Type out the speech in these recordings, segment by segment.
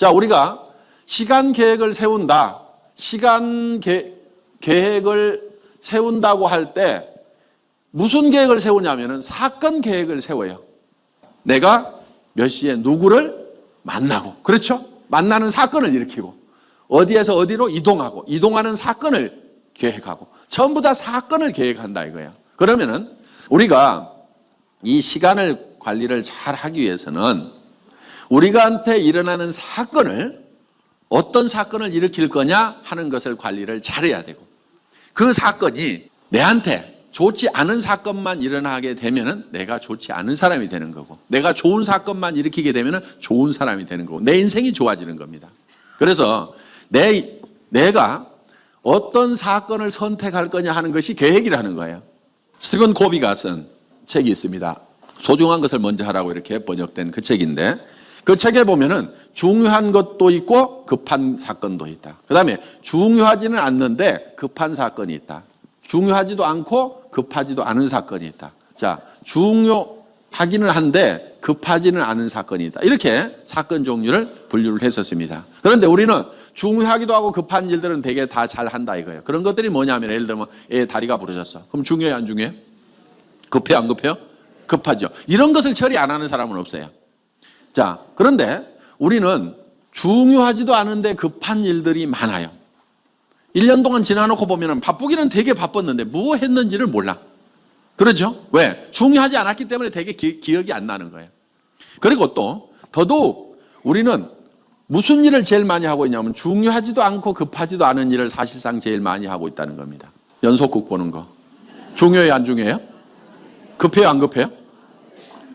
자, 우리가 시간 계획을 세운다. 계획을 세운다고 할 때 무슨 계획을 세우냐면은 사건 계획을 세워요. 내가 몇 시에 누구를 만나고, 그렇죠? 만나는 사건을 일으키고, 어디에서 어디로 이동하고, 이동하는 사건을 계획하고, 전부 다 사건을 계획한다 이거예요. 그러면은 우리가 이 시간을 관리를 잘 하기 위해서는 우리가한테 일어나는 사건을, 어떤 사건을 일으킬 거냐 하는 것을 관리를 잘해야 되고, 그 사건이 내한테 좋지 않은 사건만 일어나게 되면은 내가 좋지 않은 사람이 되는 거고, 내가 좋은 사건만 일으키게 되면은 좋은 사람이 되는 거고, 내 인생이 좋아지는 겁니다. 그래서 내가 어떤 사건을 선택할 거냐 하는 것이 계획이라는 거예요. 스티븐 코비가 쓴 책이 있습니다. 소중한 것을 먼저 하라고 이렇게 번역된 그 책인데, 그 책에 보면은 중요한 것도 있고 급한 사건도 있다. 그 다음에 중요하지는 않는데 급한 사건이 있다. 중요하지도 않고 급하지도 않은 사건이 있다. 자, 중요하기는 한데 급하지는 않은 사건이 있다. 이렇게 사건 종류를 분류를 했었습니다. 그런데 우리는 중요하기도 하고 급한 일들은 되게 다 잘한다 이거예요. 그런 것들이 뭐냐면, 예를 들면 애 다리가 부러졌어. 그럼 중요해 안 중요해? 급해요 안 급해요? 급하죠. 이런 것을 처리 안 하는 사람은 없어요. 자, 그런데 우리는 중요하지도 않은데 급한 일들이 많아요. 1년 동안 지나놓고 보면 바쁘기는 되게 바빴는데 뭐 했는지를 몰라. 그러죠? 왜? 중요하지 않았기 때문에 되게 기억이 안 나는 거예요. 그리고 또 더더욱 우리는 무슨 일을 제일 많이 하고 있냐면 중요하지도 않고 급하지도 않은 일을 사실상 제일 많이 하고 있다는 겁니다. 연속극 보는 거. 중요해요 안 중요해요? 급해요 안 급해요?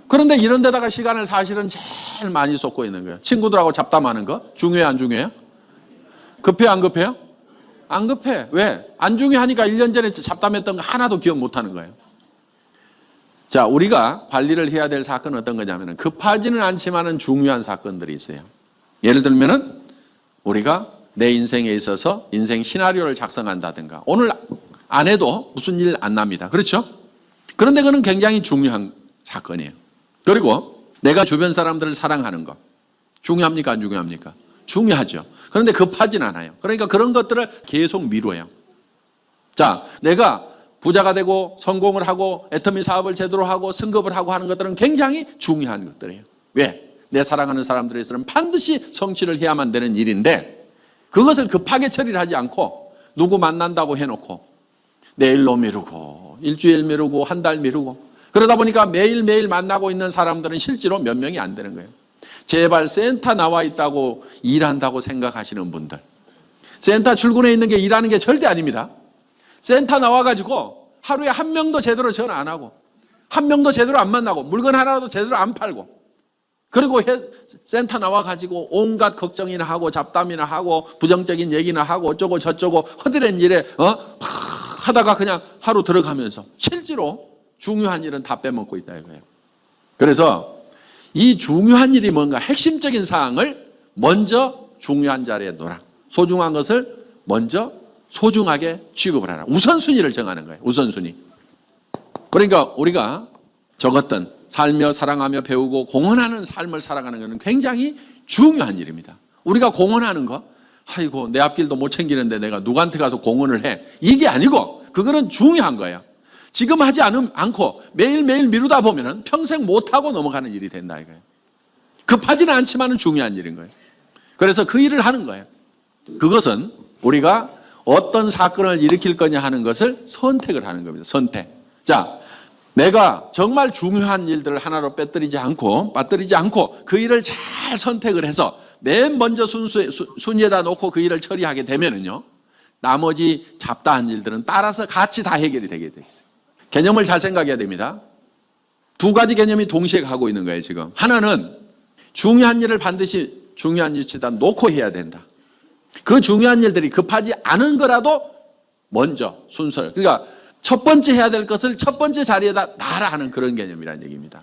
그런데 이런 데다가 시간을 사실은 제일 많이 쏟고 있는 거예요. 친구들하고 잡담하는 거. 중요해요 안 중요해요? 급해요 안 급해요? 안 급해. 왜? 안 중요하니까 1년 전에 잡담했던 거 하나도 기억 못 하는 거예요. 자, 우리가 관리를 해야 될 사건은 어떤 거냐면 급하지는 않지만은 중요한 사건들이 있어요. 예를 들면은 우리가 내 인생에 있어서 인생 시나리오를 작성한다든가, 오늘 안 해도 무슨 일 안 납니다. 그렇죠? 그런데 그건 굉장히 중요한 사건이에요. 그리고 내가 주변 사람들을 사랑하는 거. 중요합니까 안 중요합니까? 중요하죠. 그런데 급하진 않아요. 그러니까 그런 것들을 계속 미뤄요. 자, 내가 부자가 되고 성공을 하고 애터미 사업을 제대로 하고 승급을 하고 하는 것들은 굉장히 중요한 것들이에요. 왜? 내 사랑하는 사람들에 있어서는 반드시 성취를 해야만 되는 일인데, 그것을 급하게 처리를 하지 않고 누구 만난다고 해놓고 내일로 미루고 일주일 미루고 한 달 미루고, 그러다 보니까 매일매일 만나고 있는 사람들은 실제로 몇 명이 안 되는 거예요. 제발 센터 나와 있다고 일한다고 생각하시는 분들, 센터 출근해 있는 게 일하는 게 절대 아닙니다. 센터 나와가지고 하루에 한 명도 제대로 전화 안 하고 한 명도 제대로 안 만나고 물건 하나라도 제대로 안 팔고, 그리고 센터 나와가지고 온갖 걱정이나 하고 잡담이나 하고 부정적인 얘기나 하고 어쩌고 저쩌고 허드렛 일에 하다가 그냥 하루 들어가면서 실제로 중요한 일은 다 빼먹고 있다 이거예요. 그래서 이 중요한 일이 뭔가 핵심적인 사항을 먼저 중요한 자리에 놓아라. 소중한 것을 먼저 소중하게 취급을 하라. 우선순위를 정하는 거예요. 우선순위. 그러니까 우리가 적었던 살며 사랑하며 배우고 공헌하는 삶을 살아가는 것은 굉장히 중요한 일입니다. 우리가 공헌하는 거, 아이고 내 앞길도 못 챙기는데 내가 누구한테 가서 공헌을 해, 이게 아니고 그거는 중요한 거예요. 지금 하지 않고 매일매일 미루다 보면 평생 못하고 넘어가는 일이 된다 이거예요. 급하지는 않지만 중요한 일인 거예요. 그래서 그 일을 하는 거예요. 그것은 우리가 어떤 사건을 일으킬 거냐 하는 것을 선택을 하는 겁니다. 선택. 자, 내가 정말 중요한 일들을 하나로 빠뜨리지 않고 그 일을 잘 선택을 해서 맨 먼저 순위에다 놓고 그 일을 처리하게 되면은요, 나머지 잡다한 일들은 따라서 같이 다 해결이 되게 돼 있어요. 개념을 잘 생각해야 됩니다. 두 가지 개념이 동시에 가고 있는 거예요, 지금. 하나는 중요한 일을 반드시 중요한 위치에다 놓고 해야 된다. 그 중요한 일들이 급하지 않은 거라도 먼저 순서를, 그러니까 첫 번째 해야 될 것을 첫 번째 자리에다 놔라 하는 그런 개념이라는 얘기입니다.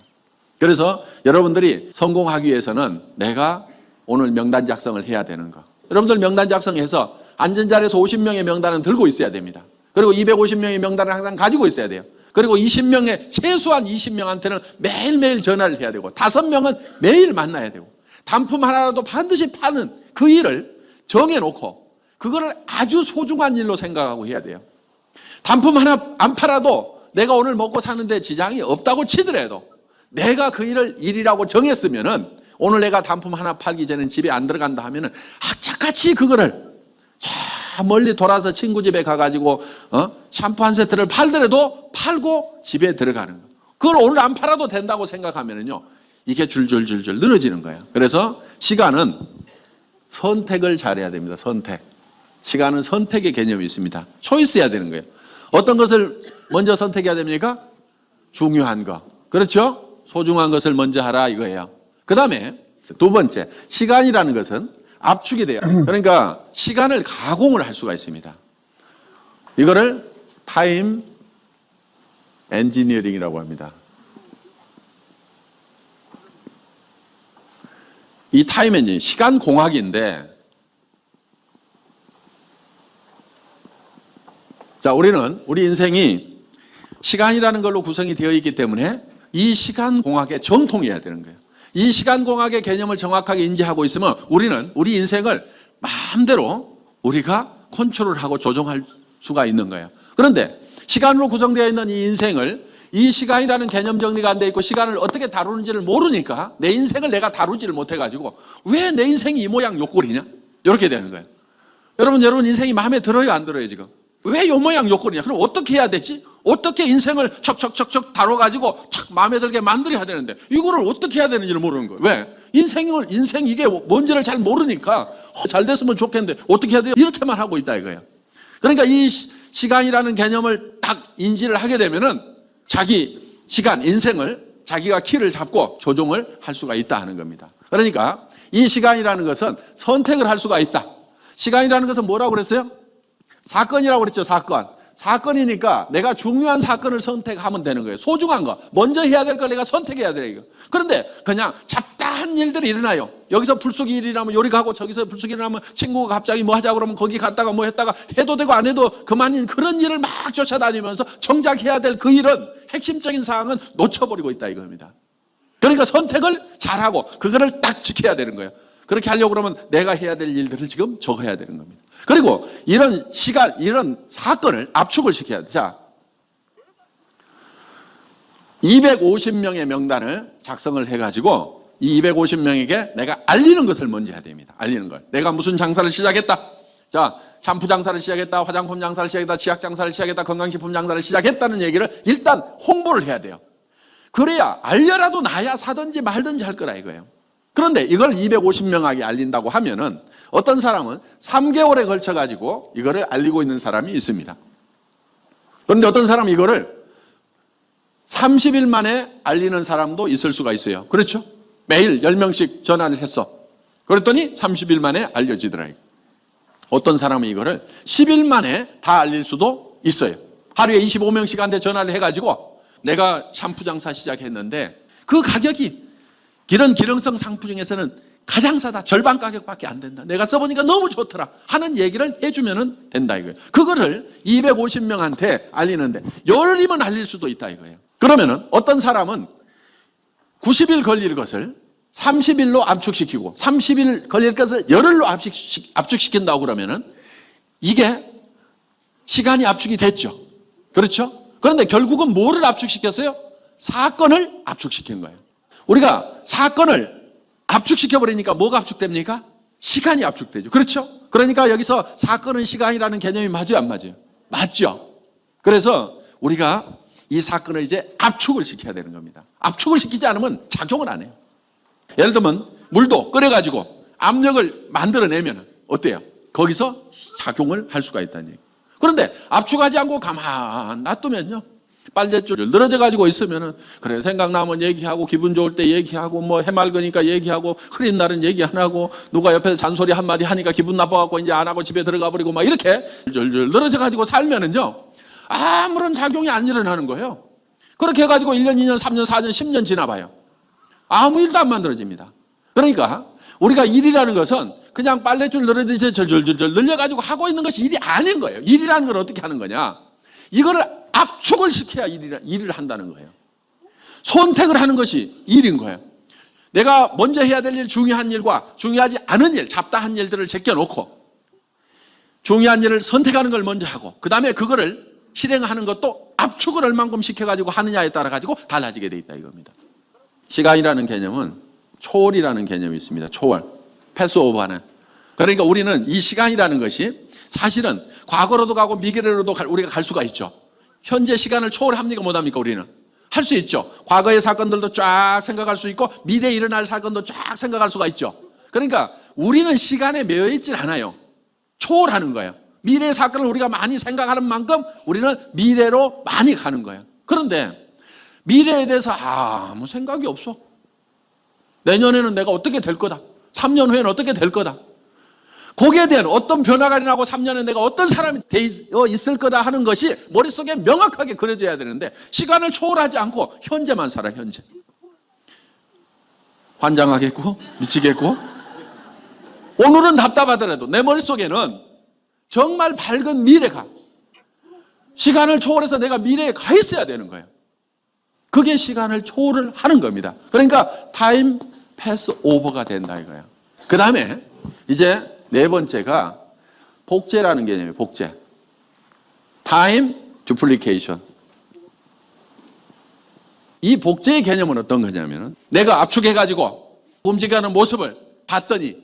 그래서 여러분들이 성공하기 위해서는 내가 오늘 명단 작성을 해야 되는 거. 여러분들 명단 작성해서 앉은 자리에서 50명의 명단은 들고 있어야 됩니다. 그리고 250명의 명단을 항상 가지고 있어야 돼요. 그리고 20명의 최소한 20명한테는 매일매일 전화를 해야 되고 5명은 매일 만나야 되고 단품 하나라도 반드시 파는 그 일을 정해놓고 그거를 아주 소중한 일로 생각하고 해야 돼요. 단품 하나 안 팔아도 내가 오늘 먹고 사는데 지장이 없다고 치더라도 내가 그 일을 일이라고 정했으면은 오늘 내가 단품 하나 팔기 전에 집에 안 들어간다 하면은 악착같이 그거를 저 멀리 돌아서 친구 집에 가가지고 샴푸 한 세트를 팔더라도 팔고 집에 들어가는 거. 그걸 오늘 안 팔아도 된다고 생각하면은요 이게 줄줄줄줄 늘어지는 거예요. 그래서 시간은 선택을 잘해야 됩니다. 선택. 시간은 선택의 개념이 있습니다. 초이스 해야 되는 거예요. 어떤 것을 먼저 선택해야 됩니까? 중요한 거. 그렇죠? 소중한 것을 먼저 하라 이거예요. 그 다음에 두 번째, 시간이라는 것은 압축이 돼요. 그러니까 시간을 가공을 할 수가 있습니다. 이거를 타임 엔지니어링이라고 합니다. 이 타임 엔지니어링, 시간 공학인데 자, 우리 인생이 시간이라는 걸로 구성이 되어 있기 때문에 이 시간 공학에 정통해야 되는 거예요. 이 시간 공학의 개념을 정확하게 인지하고 있으면 우리는 우리 인생을 마음대로 우리가 컨트롤하고 조정할 수가 있는 거예요. 그런데 시간으로 구성되어 있는 이 인생을 이 시간이라는 개념 정리가 안 돼 있고 시간을 어떻게 다루는지를 모르니까 내 인생을 내가 다루지를 못해가지고 왜 내 인생이 이 모양 요 꼴이냐? 이렇게 되는 거예요. 여러분 인생이 마음에 들어요 안 들어요 지금? 왜 요 모양 요 꼴이냐? 그럼 어떻게 해야 되지? 어떻게 인생을 척척척척 다뤄가지고 착 마음에 들게 만들어야 되는데 이거를 어떻게 해야 되는지를 모르는 거예요. 왜? 인생 이게 뭔지를 잘 모르니까 잘 됐으면 좋겠는데 어떻게 해야 돼요? 이렇게만 하고 있다 이거예요. 그러니까 이 시간이라는 개념을 딱 인지를 하게 되면은 자기 시간, 인생을 자기가 키를 잡고 조종을 할 수가 있다 하는 겁니다. 그러니까 이 시간이라는 것은 선택을 할 수가 있다. 시간이라는 것은 뭐라고 그랬어요? 사건이라고 그랬죠, 사건. 사건이니까 내가 중요한 사건을 선택하면 되는 거예요. 소중한 거. 먼저 해야 될 걸 내가 선택해야 돼요. 이거. 그런데 그냥 잡다한 일들이 일어나요. 여기서 불쑥 일이 일어나면 요리 가고 저기서 불쑥 일어나면 친구가 갑자기 뭐 하자고 그러면 거기 갔다가 뭐 했다가 해도 되고 안 해도 그만인 그런 일을 막 쫓아다니면서 정작 해야 될 그 일은 핵심적인 사항은 놓쳐버리고 있다 이겁니다. 그러니까 선택을 잘하고 그거를 딱 지켜야 되는 거예요. 그렇게 하려고 그러면 내가 해야 될 일들을 지금 적어야 되는 겁니다. 그리고 이런 시간, 이런 사건을 압축을 시켜야 돼. 자, 250명의 명단을 작성을 해가지고 이 250명에게 내가 알리는 것을 먼저 해야 됩니다. 알리는 걸. 내가 무슨 장사를 시작했다. 자, 샴푸 장사를 시작했다. 화장품 장사를 시작했다. 치약 장사를 시작했다. 건강식품 장사를 시작했다는 얘기를 일단 홍보를 해야 돼요. 그래야 알려라도 나야 사든지 말든지 할 거라 이거예요. 그런데 이걸 250명에게 알린다고 하면은 어떤 사람은 3개월에 걸쳐가지고 이거를 알리고 있는 사람이 있습니다. 그런데 어떤 사람은 이거를 30일 만에 알리는 사람도 있을 수가 있어요. 그렇죠? 매일 10명씩 전화를 했어. 그랬더니 30일 만에 알려지더라고요. 어떤 사람은 이거를 10일 만에 다 알릴 수도 있어요. 하루에 25명씩한테 전화를 해가지고 내가 샴푸 장사 시작했는데 그 가격이 이런 기능성 상품 중에서는 가장 싸다. 절반 가격밖에 안 된다. 내가 써보니까 너무 좋더라 하는 얘기를 해주면 된다 이거예요. 그거를 250명한테 알리는데 열이면 알릴 수도 있다 이거예요. 그러면은 어떤 사람은 90일 걸릴 것을 30일로 압축시키고 30일 걸릴 것을 열흘로 압축시킨다고 그러면은 이게 시간이 압축이 됐죠. 그렇죠? 그런데 결국은 뭐를 압축시켰어요? 사건을 압축시킨 거예요. 우리가 사건을 압축시켜버리니까 뭐가 압축됩니까? 시간이 압축되죠. 그렇죠? 그러니까 여기서 사건은 시간이라는 개념이 맞아요, 안 맞아요? 맞죠? 그래서 우리가 이 사건을 이제 압축을 시켜야 되는 겁니다. 압축을 시키지 않으면 작용을 안 해요. 예를 들면 물도 끓여가지고 압력을 만들어내면 어때요? 거기서 작용을 할 수가 있다는 얘기예요. 그런데 압축하지 않고 가만 놔두면요. 빨대줄을 늘어져 가지고 있으면은 그래 생각나면 얘기하고 기분 좋을 때 얘기하고 뭐 해맑으니까 얘기하고 흐린 날은 얘기 안 하고 누가 옆에서 잔소리 한마디 하니까 기분 나빠갖고 이제 안 하고 집에 들어가 버리고 막 이렇게 줄줄 늘어져 가지고 살면은요 아무런 작용이 안 일어나는 거예요. 그렇게 해가지고 1년, 2년, 3년, 4년, 10년 지나봐요. 아무 일도 안 만들어집니다. 그러니까 우리가 일이라는 것은 그냥 빨래줄 늘어지듯이 줄줄줄 늘려가지고 하고 있는 것이 일이 아닌 거예요. 일이라는 걸 어떻게 하는 거냐? 이거를 압축을 시켜야 일을 한다는 거예요. 선택을 하는 것이 일인 거예요. 내가 먼저 해야 될 일, 중요한 일과 중요하지 않은 일, 잡다한 일들을 제껴놓고 중요한 일을 선택하는 걸 먼저 하고 그 다음에 그거를 실행하는 것도 압축을 얼만큼 시켜가지고 하느냐에 따라 가지고 달라지게 돼 있다 이겁니다. 시간이라는 개념은 초월이라는 개념이 있습니다. 초월, 패스오버하는. 그러니까 우리는 이 시간이라는 것이 사실은 과거로도 가고 미래로도 우리가 갈 수가 있죠. 현재 시간을 초월합니까 못합니까? 우리는 할 수 있죠. 과거의 사건들도 쫙 생각할 수 있고 미래에 일어날 사건도 쫙 생각할 수가 있죠. 그러니까 우리는 시간에 매여 있질 않아요. 초월하는 거예요. 미래의 사건을 우리가 많이 생각하는 만큼 우리는 미래로 많이 가는 거예요. 그런데 미래에 대해서 아무 생각이 없어. 내년에는 내가 어떻게 될 거다. 3년 후에는 어떻게 될 거다. 거기에 대한 어떤 변화가 일어나고 3년에 내가 어떤 사람이 되어 있을 거다 하는 것이 머릿속에 명확하게 그려져야 되는데 시간을 초월하지 않고 현재만 살아, 현재. 환장하겠고 미치겠고 오늘은 답답하더라도 내 머릿속에는 정말 밝은 미래가 시간을 초월해서 내가 미래에 가 있어야 되는 거예요. 그게 시간을 초월을 하는 겁니다. 그러니까 타임 패스 오버가 된다 이거예요. 그 다음에 이제 네 번째가 복제라는 개념이에요. 복제. 타임 듀플리케이션. 이 복제의 개념은 어떤 거냐면 내가 압축해가지고 움직이는 모습을 봤더니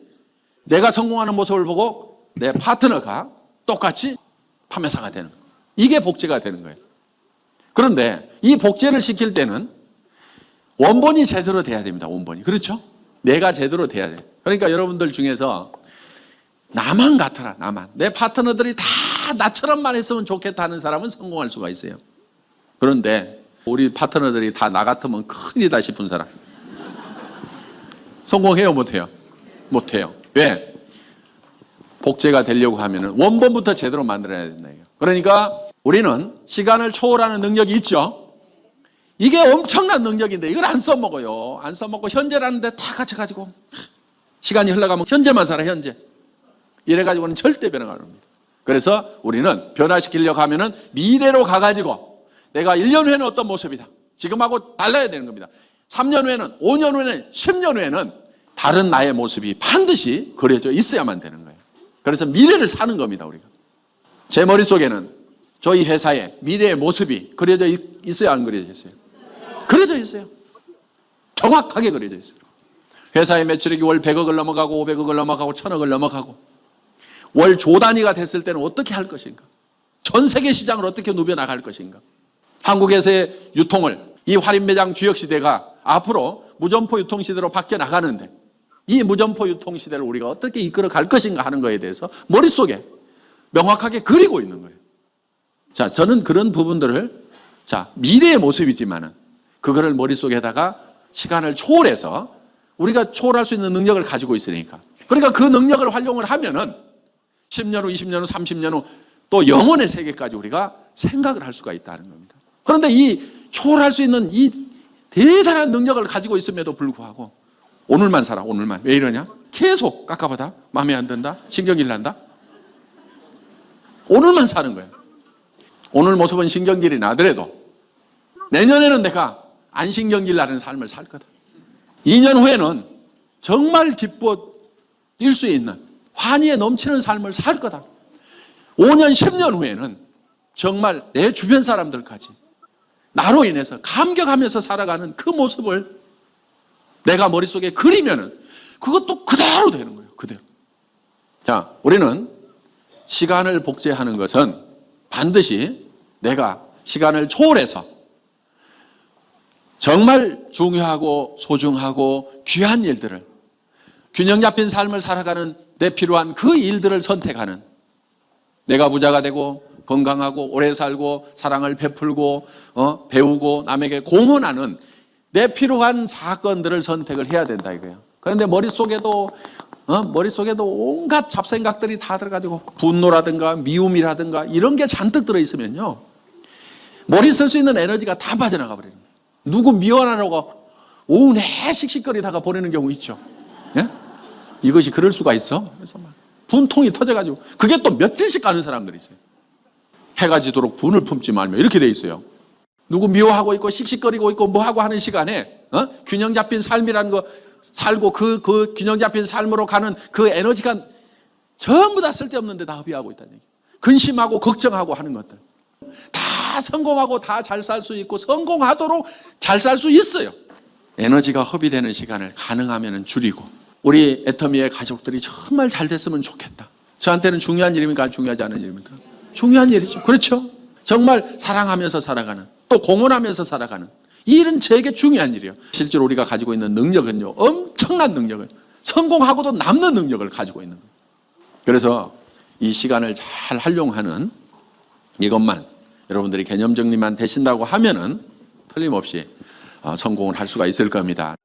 내가 성공하는 모습을 보고 내 파트너가 똑같이 판매사가 되는 거예요. 이게 복제가 되는 거예요. 그런데 이 복제를 시킬 때는 원본이 제대로 돼야 됩니다. 원본이. 그렇죠? 내가 제대로 돼야 돼요. 그러니까 여러분들 중에서 나만 같아라. 나만. 내 파트너들이 다 나처럼만 했으면 좋겠다 하는 사람은 성공할 수가 있어요. 그런데 우리 파트너들이 다 나 같으면 큰일이다 싶은 사람 성공해요? 못해요? 못해요. 왜? 복제가 되려고 하면 원본부터 제대로 만들어야 된다. 그러니까 우리는 시간을 초월하는 능력이 있죠. 이게 엄청난 능력인데 이걸 안 써먹어요. 안 써먹고 현재라는 데 다 갇혀가지고 시간이 흘러가면 현재만 살아, 현재. 이래가지고는 절대 변화가 안 옵니다. 그래서 우리는 변화시키려고 하면은 미래로 가가지고 내가 1년 후에는 어떤 모습이다. 지금하고 달라야 되는 겁니다. 3년 후에는, 5년 후에는, 10년 후에는 다른 나의 모습이 반드시 그려져 있어야만 되는 거예요. 그래서 미래를 사는 겁니다, 우리가. 제 머릿속에는 저희 회사의 미래의 모습이 그려져 있어야 안 그려져 있어요? 그려져 있어요. 정확하게 그려져 있어요. 회사의 매출액이 월 100억을 넘어가고 500억을 넘어가고 1000억을 넘어가고 월 조 단위가 됐을 때는 어떻게 할 것인가? 전 세계 시장을 어떻게 누벼나갈 것인가? 한국에서의 유통을 이 할인매장 주역시대가 앞으로 무점포 유통시대로 바뀌어 나가는데 이 무점포 유통시대를 우리가 어떻게 이끌어 갈 것인가 하는 거에 대해서 머릿속에 명확하게 그리고 있는 거예요. 자, 저는 그런 부분들을 미래의 모습이지만은 그거를 머릿속에다가 시간을 초월해서 우리가 초월할 수 있는 능력을 가지고 있으니까. 그러니까 그 능력을 활용을 하면은 10년 후, 20년 후, 30년 후 또 영원의 세계까지 우리가 생각을 할 수가 있다는 겁니다. 그런데 이 초월할 수 있는 이 대단한 능력을 가지고 있음에도 불구하고 오늘만 살아, 오늘만. 왜 이러냐? 계속 깎아보다 마음에 안 든다, 신경질 난다. 오늘만 사는 거예요. 오늘 모습은 신경질이 나더라도 내년에는 내가 안 신경질 나는 삶을 살 거다. 2년 후에는 정말 기뻐 뛸 수 있는 환희에 넘치는 삶을 살 거다. 5년, 10년 후에는 정말 내 주변 사람들까지 나로 인해서 감격하면서 살아가는 그 모습을 내가 머릿속에 그리면은 그것도 그대로 되는 거예요. 그대로. 자, 우리는 시간을 복제하는 것은 반드시 내가 시간을 초월해서 정말 중요하고 소중하고 귀한 일들을 균형 잡힌 삶을 살아가는 내 필요한 그 일들을 선택하는 내가 부자가 되고 건강하고 오래 살고 사랑을 베풀고 배우고 남에게 공헌하는 내 필요한 사건들을 선택을 해야 된다 이거예요. 그런데 머릿속에도 온갖 잡생각들이 다 들어가지고 분노라든가 미움이라든가 이런 게 잔뜩 들어있으면요 머리 쓸 수 있는 에너지가 다 빠져나가 버리는 거예요. 누구 미워하라고 오후 내 씩씩거리다가 보내는 경우 있죠. 예? 이것이 그럴 수가 있어. 그래서 막 분통이 터져가지고 그게 또 며칠씩 가는 사람들이 있어요. 해가 지도록 분을 품지 말며 이렇게 돼 있어요. 누구 미워하고 있고 씩씩거리고 있고 뭐하고 하는 시간에 균형 잡힌 삶이라는 거 살고 그 균형 잡힌 삶으로 가는 그 에너지가 전부 다 쓸데없는데 다 허비하고 있다는 얘기예요. 근심하고 걱정하고 하는 것들. 다 성공하고 다 잘 살 수 있고 성공하도록 잘 살 수 있어요. 에너지가 허비되는 시간을 가능하면 줄이고, 우리 애터미의 가족들이 정말 잘 됐으면 좋겠다. 저한테는 중요한 일입니까? 중요하지 않은 일입니까? 중요한 일이죠. 그렇죠? 정말 사랑하면서 살아가는, 또 공헌하면서 살아가는 이 일은 저에게 중요한 일이에요. 실제로 우리가 가지고 있는 능력은요, 엄청난 능력을, 성공하고도 남는 능력을 가지고 있는 거예요. 그래서 이 시간을 잘 활용하는 이것만 여러분들이 개념 정리만 되신다고 하면은 틀림없이 성공을 할 수가 있을 겁니다.